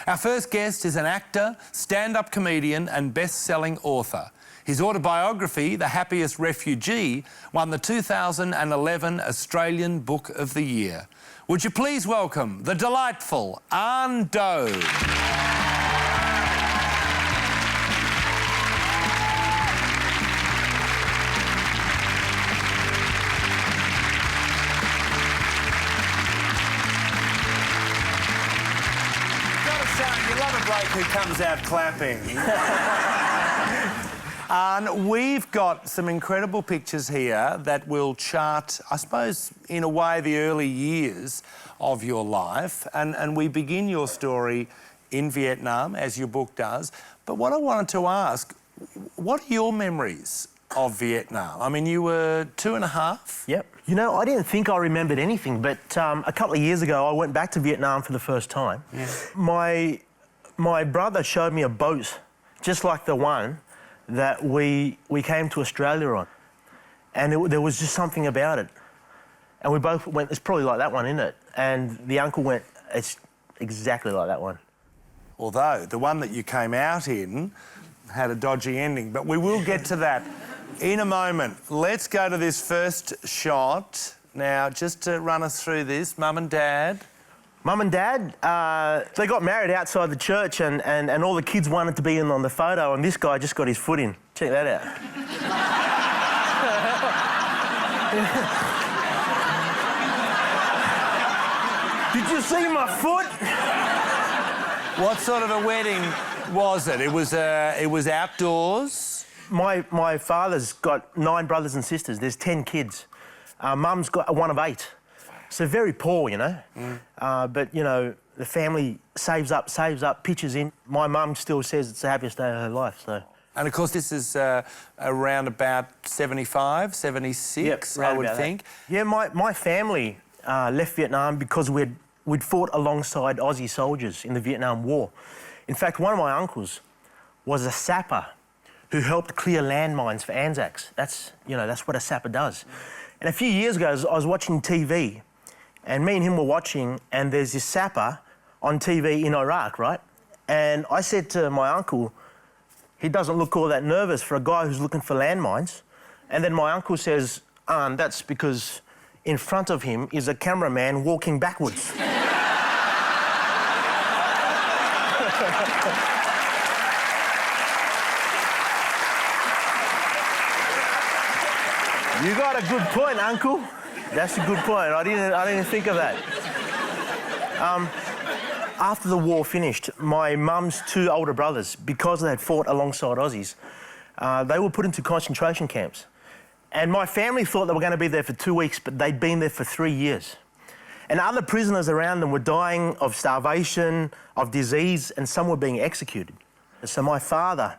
Our first guest is an actor, stand-up comedian and best-selling author. His autobiography, The Happiest Refugee, won the 2011 Australian Book of the Year. Would you please welcome the delightful Anh Do. You love a bloke who comes out clapping. And we've got some incredible pictures here that will chart, I suppose, in a way, the early years of your life. And we begin your story in Vietnam, as your book does. But what I wanted to ask, what are your memories of Vietnam? I mean, you were 2.5? Yep. You know, I didn't think I remembered anything, but a couple of years ago, I went back to Vietnam for the first time. Yeah. My brother showed me a boat, just like the one that we came to Australia on. And there was just something about it. And we both went, it's probably like that one, isn't it? And the uncle went, it's exactly like that one. Although the one that you came out in had a dodgy ending, but we will get to that in a moment. Let's go to this first shot. Now, just to run us through this, Mum and Dad. Mum and Dad, they got married outside the church and all the kids wanted to be in on the photo and this guy just got his foot in. Check that out. Did you see my foot? What sort of a wedding was it? It was outdoors? My father's got 9 brothers and sisters. There's 10 kids. Mum's got one of 8. So very poor, you know. But, you know, the family saves up, pitches in. My mum still says it's the happiest day of her life, so. And, of course, this is around about 75, 76, yep, I would think. That. Yeah, my family left Vietnam because we'd fought alongside Aussie soldiers in the Vietnam War. In fact, one of my uncles was a sapper who helped clear landmines for Anzacs. That's what a sapper does. And a few years ago, I was watching TV, and me and him were watching, and there's this sapper on TV in Iraq, right? And I said to my uncle, he doesn't look all that nervous for a guy who's looking for landmines. And then my uncle says, that's because in front of him is a cameraman walking backwards. You got a good point, Uncle. That's a good point. I didn't think of that. After the war finished, my mum's 2 older brothers, because they had fought alongside Aussies, they were put into concentration camps. And my family thought they were going to be there for 2 weeks, but they'd been there for 3 years. And other prisoners around them were dying of starvation, of disease, and some were being executed. So my father,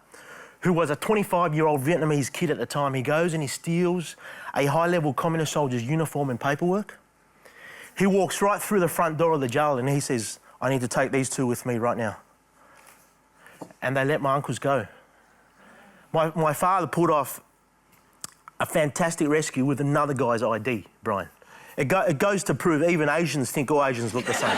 who was a 25-year-old Vietnamese kid at the time, he goes and he steals a high-level communist soldier's uniform and paperwork. He walks right through the front door of the jail and he says, I need to take these 2 with me right now. And they let my uncles go. My father pulled off a fantastic rescue with another guy's ID, Brian. It goes to prove even Asians think all Asians look the same.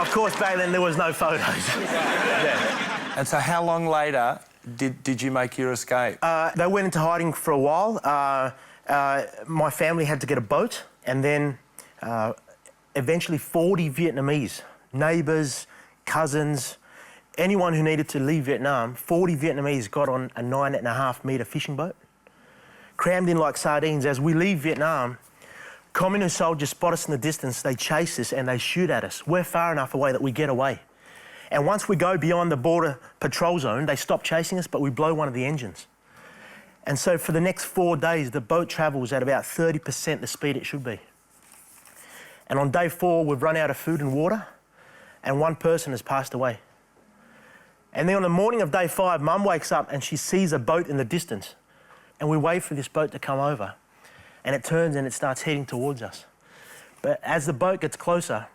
Of course, back then there was no photos. Yeah. And so how long later did you make your escape? They went into hiding for a while. My family had to get a boat, and then eventually 40 Vietnamese, neighbours, cousins, anyone who needed to leave Vietnam, 40 Vietnamese got on a 9.5-metre fishing boat, crammed in like sardines. As we leave Vietnam, communist soldiers spot us in the distance, they chase us and they shoot at us. We're far enough away that we get away. And once we go beyond the border patrol zone, they stop chasing us, but we blow one of the engines. And so for the next 4 days, the boat travels at about 30% the speed it should be. And on day 4, we've run out of food and water, and 1 person has passed away. And then on the morning of day 5, Mum wakes up and she sees a boat in the distance. And we wait for this boat to come over. And it turns and it starts heading towards us. But as the boat gets closer,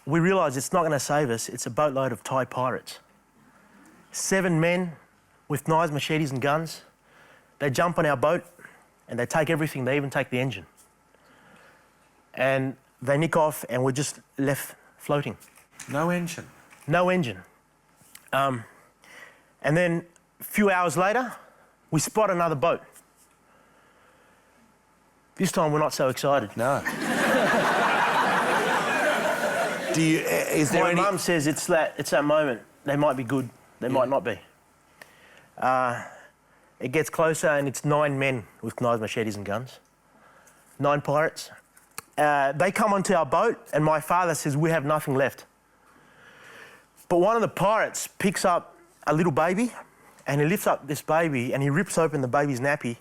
we realise it's not going to save us. It's a boatload of Thai pirates. 7 men with knives, machetes and guns. They jump on our boat and they take everything. They even take the engine. And they nick off and we're just left floating. No engine? No engine. And then a few hours later, we spot another boat. This time we're not so excited. No. Is there My mum says it's that moment. They might be good, they might not be. It gets closer and it's 9 men with knives, machetes and guns. 9 pirates. They come onto our boat and my father says, we have nothing left. But one of the pirates picks up a little baby and he lifts up this baby and he rips open the baby's nappy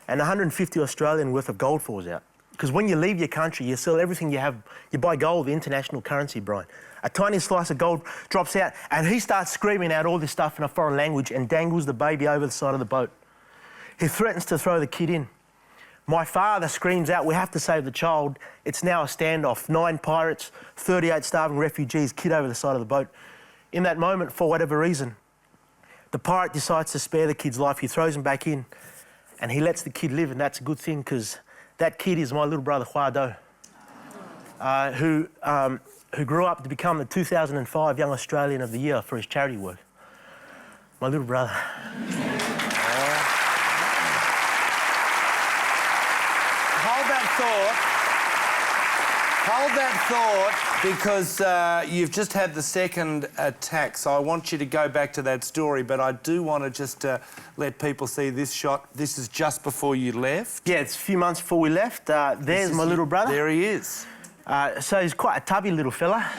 and 150 Australian worth of gold falls out. Because when you leave your country, you sell everything you have. You buy gold, the international currency, Brian. A tiny slice of gold drops out and he starts screaming out all this stuff in a foreign language and dangles the baby over the side of the boat. He threatens to throw the kid in. My father screams out, we have to save the child. It's now a standoff. 9 pirates, 38 starving refugees, kid over the side of the boat. In that moment, for whatever reason, the pirate decides to spare the kid's life. He throws him back in and he lets the kid live, and that's a good thing because that kid is my little brother, Do, who grew up to become the 2005 Young Australian of the Year for his charity work. My little brother. Hold that thought, because you've just had the second attack, so I want you to go back to that story, but I do want to just let people see this shot. This is just before you left. Yeah, it's a few months before we left. There's my little brother. There he is. So he's quite a tubby little fella.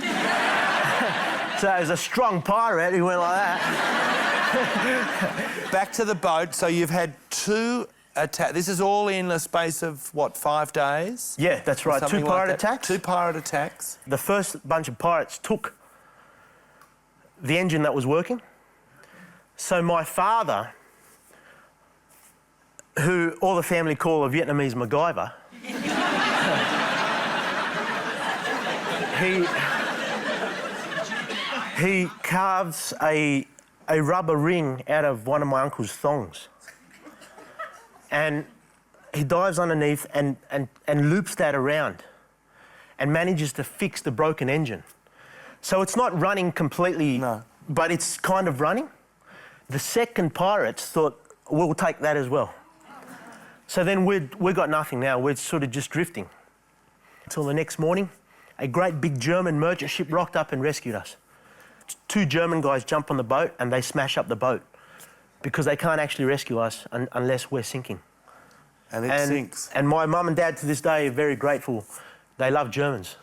So he's a strong pirate who went like that. Back to the boat. So you've had 2 attacks. This is all in a space of, what, 5 days? Yeah, that's right. 2 pirate attacks. 2 pirate attacks. The first bunch of pirates took the engine that was working. So my father, who all the family call a Vietnamese MacGyver, he carves a rubber ring out of one of my uncle's thongs. And he dives underneath and loops that around and manages to fix the broken engine. So it's not running completely, no, but it's kind of running. The second pirates thought, we'll take that as well. So then we got nothing now. We're sort of just drifting. Until the next morning, a great big German merchant ship rocked up and rescued us. 2 German guys jump on the boat and they smash up the boat because they can't actually rescue us unless we're sinking. And it sinks. And my mum and dad to this day are very grateful. They love Germans.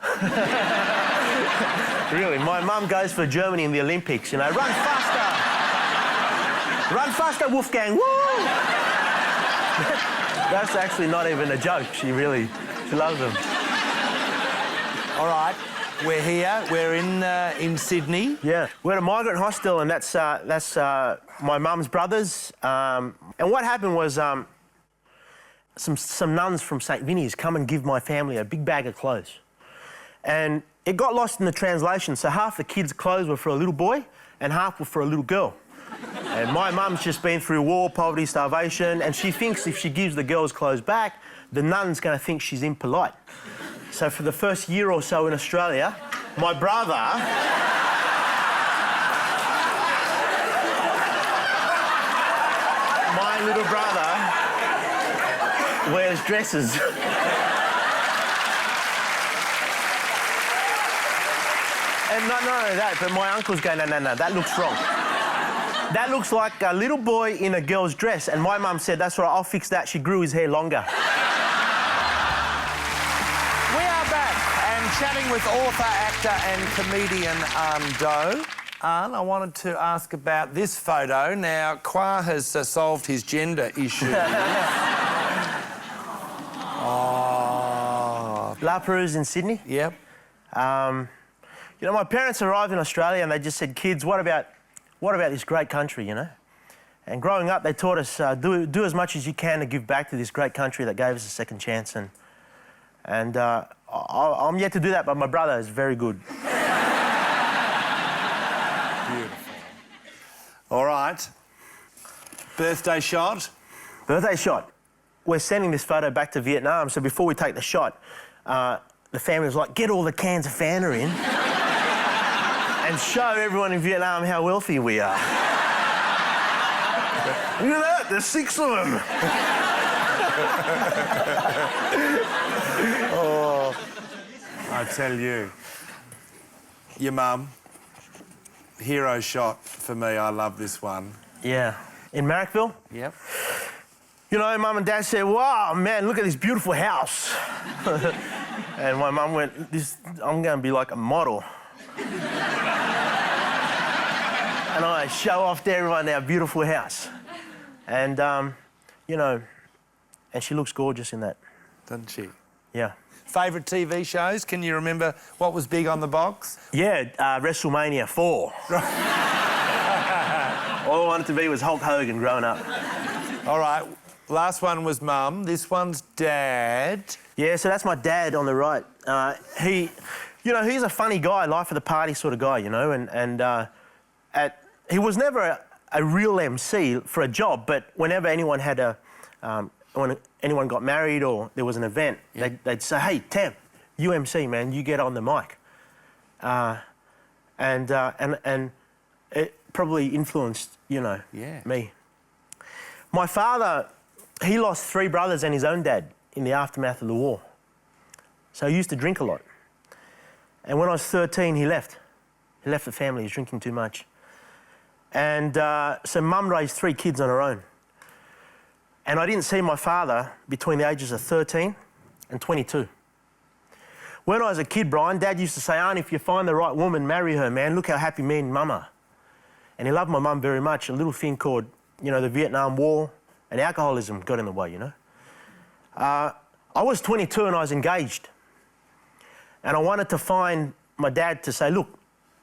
Really, my mum goes for Germany in the Olympics, you know, run faster! Run faster, Wolfgang, woo! That's actually not even a joke, she loves them. All right, we're here, we're in Sydney. Yeah, we're at a migrant hostel and that's my mum's brothers. And what happened was some nuns from St. Vinny's come and give my family a big bag of clothes. And it got lost in the translation, so half the kids' clothes were for a little boy and half were for a little girl. And my mum's just been through war, poverty, starvation, and she thinks if she gives the girls' clothes back, the nun's going to think she's impolite. So for the first year or so in Australia, my brother... my little brother wears dresses. And not only that, but my uncle's going, no, that looks wrong. That looks like a little boy in a girl's dress. And my mum said, that's all right, I'll fix that. She grew his hair longer. We are back and chatting with author, actor and comedian Anh Do. Anh, I wanted to ask about this photo. Now, Kwa has solved his gender issue. Oh. La Perouse in Sydney. Yep. You know, my parents arrived in Australia and they just said, kids, what about this great country, you know? And growing up, they taught us, do as much as you can to give back to this great country that gave us a second chance. And I'm yet to do that, but my brother is very good. Beautiful. All right. Birthday shot. Birthday shot. We're sending this photo back to Vietnam, so before we take the shot, the family was like, get all the cans of Fanta in and show everyone in Vietnam how wealthy we are. Look at that, there's 6 of them. Oh, I tell you, your mum, hero shot for me. I love this one. Yeah. In Marrickville? Yep. You know, Mum and Dad said, wow, man, look at this beautiful house. And my mum went, I'm going to be like a model. And I show off to everyone our beautiful house. And, you know, and she looks gorgeous in that. Doesn't she? Yeah. Favourite TV shows? Can you remember what was big on the box? Yeah, WrestleMania 4. All I wanted to be was Hulk Hogan growing up. All right, last one was Mum. This one's Dad. Yeah, so that's my dad on the right. He, you know, he's a funny guy, life of the party sort of guy, you know, and he was never a real MC for a job, but whenever anyone had when anyone got married or there was an event, yeah, they'd say, hey, Tam, you MC, man, you get on the mic. And it probably influenced, you know, yeah, me. My father, he lost 3 brothers and his own dad in the aftermath of the war. So he used to drink a lot. And when I was 13, he left. He left the family, he was drinking too much. And so Mum raised 3 kids on her own. And I didn't see my father between the ages of 13 and 22. When I was a kid, Brian, Dad used to say, Aunt, if you find the right woman, marry her, man. Look how happy me and Mum are. And he loved my mum very much. A little thing called, you know, the Vietnam War and alcoholism got in the way, you know. I was 22 and I was engaged. And I wanted to find my dad to say, look,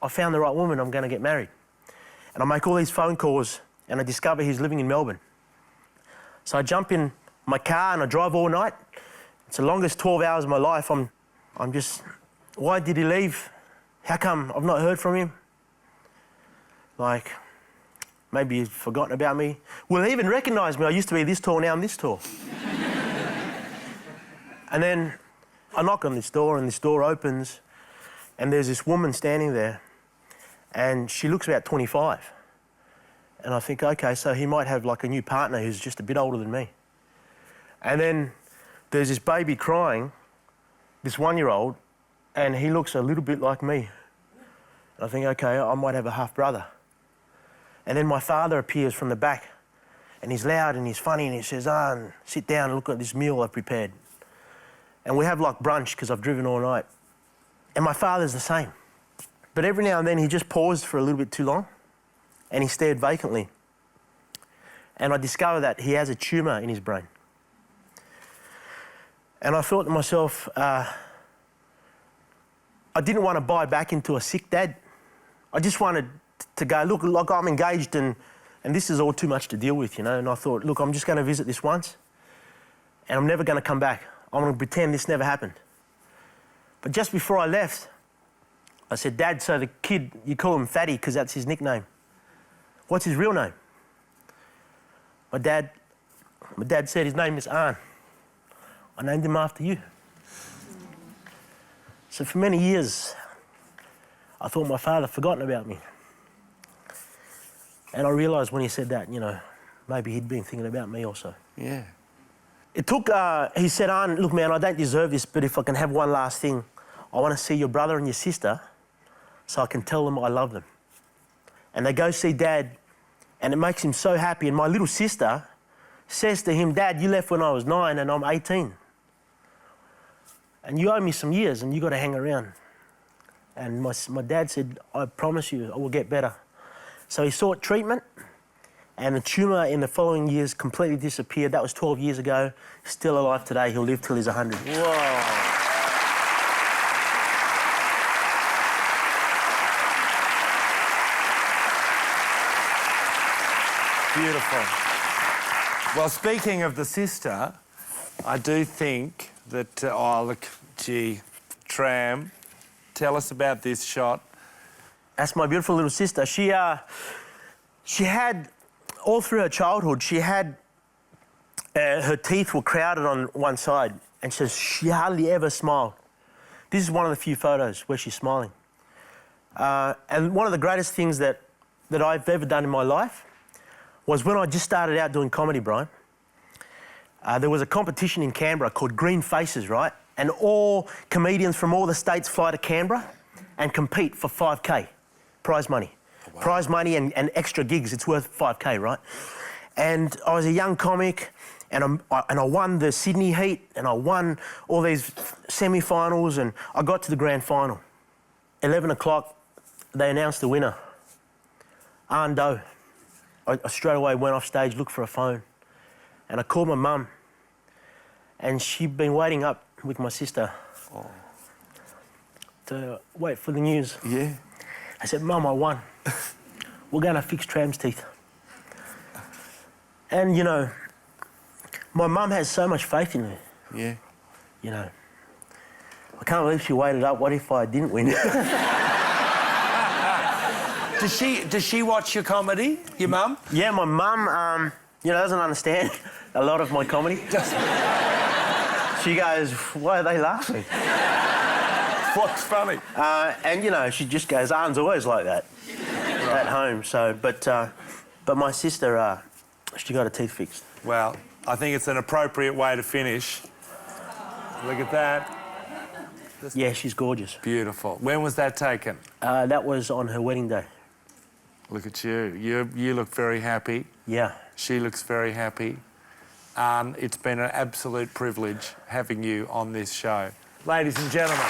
I found the right woman, I'm going to get married. And I make all these phone calls and I discover he's living in Melbourne. So I jump in my car and I drive all night. It's the longest 12 hours of my life. I'm just, why did he leave? How come I've not heard from him? Like, maybe he's forgotten about me. Will he even recognise me? I used to be this tall, now I'm this tall. And then I knock on this door and this door opens and there's this woman standing there and she looks about 25. And I think, okay, so he might have like a new partner who's just a bit older than me. And then there's this baby crying, this 1-year-old, and he looks a little bit like me. And I think, okay, I might have a half-brother. And then my father appears from the back and he's loud and he's funny and he says, sit down and look at this meal I've prepared. And we have like brunch because I've driven all night. And my father's the same. But every now and then he just paused for a little bit too long and he stared vacantly. And I discovered that he has a tumour in his brain. And I thought to myself, I didn't want to buy back into a sick dad. I just wanted to go, look, like I'm engaged and this is all too much to deal with, you know. And I thought, look, I'm just going to visit this once and I'm never going to come back. I'm going to pretend this never happened. But just before I left, I said, Dad, so the kid, you call him Fatty because that's his nickname. What's his real name? My dad said his name is An. I named him after you. So for many years, I thought my father had forgotten about me. And I realised when he said that, you know, maybe he'd been thinking about me also. Yeah. It took, he said, An, look, man, I don't deserve this, but if I can have one last thing, I want to see your brother and your sister so I can tell them I love them. And they go see Dad, and it makes him so happy. And my little sister says to him, Dad, you left when I was 9 and I'm 18. And you owe me some years and you got to hang around. And my dad said, I promise you, I will get better. So he sought treatment and the tumour in the following years completely disappeared. That was 12 years ago. Still alive today. He'll live till he's 100. Whoa. Beautiful. Well, speaking of the sister, I do think that, oh, look, gee, Tram, tell us about this shot. That's my beautiful little sister. She had, all through her childhood, she had Her teeth were crowded on one side, and she hardly ever smiled. This is one of the few photos where she's smiling. And one of the greatest things that I've ever done in my life was when I just started out doing comedy, Brian. There was a competition in Canberra called Green Faces, right? And all comedians from all the states fly to Canberra and compete for 5K, prize money. Wow. Prize money and extra gigs, it's worth 5K, right? And I was a young comic, and I won the Sydney Heat, and I won all these semi-finals, and I got to the grand final. 11 o'clock, they announced the winner, Anh Do. I straight away went off stage, looked for a phone, and I called my mum, and she'd been waiting up with my sister to wait for the news. Yeah. I said, Mum, I won. We're going to fix Tram's teeth. And, you know, my mum has so much faith in me. Yeah. You know, I can't believe she waited up. What if I didn't win? Does she watch your comedy, your mum? Yeah, my mum, you know, doesn't understand a lot of my comedy. She goes, why are they laughing? What's funny? And, you know, she just goes, Arn's always like that at home. So, but my sister, she got her teeth fixed. Well, I think it's an appropriate way to finish. Look at that. Yeah, she's gorgeous. Beautiful. When was that taken? That was on her wedding day. Look at you. You look very happy. Yeah. She looks very happy. It's been an absolute privilege having you on this show. Ladies and gentlemen.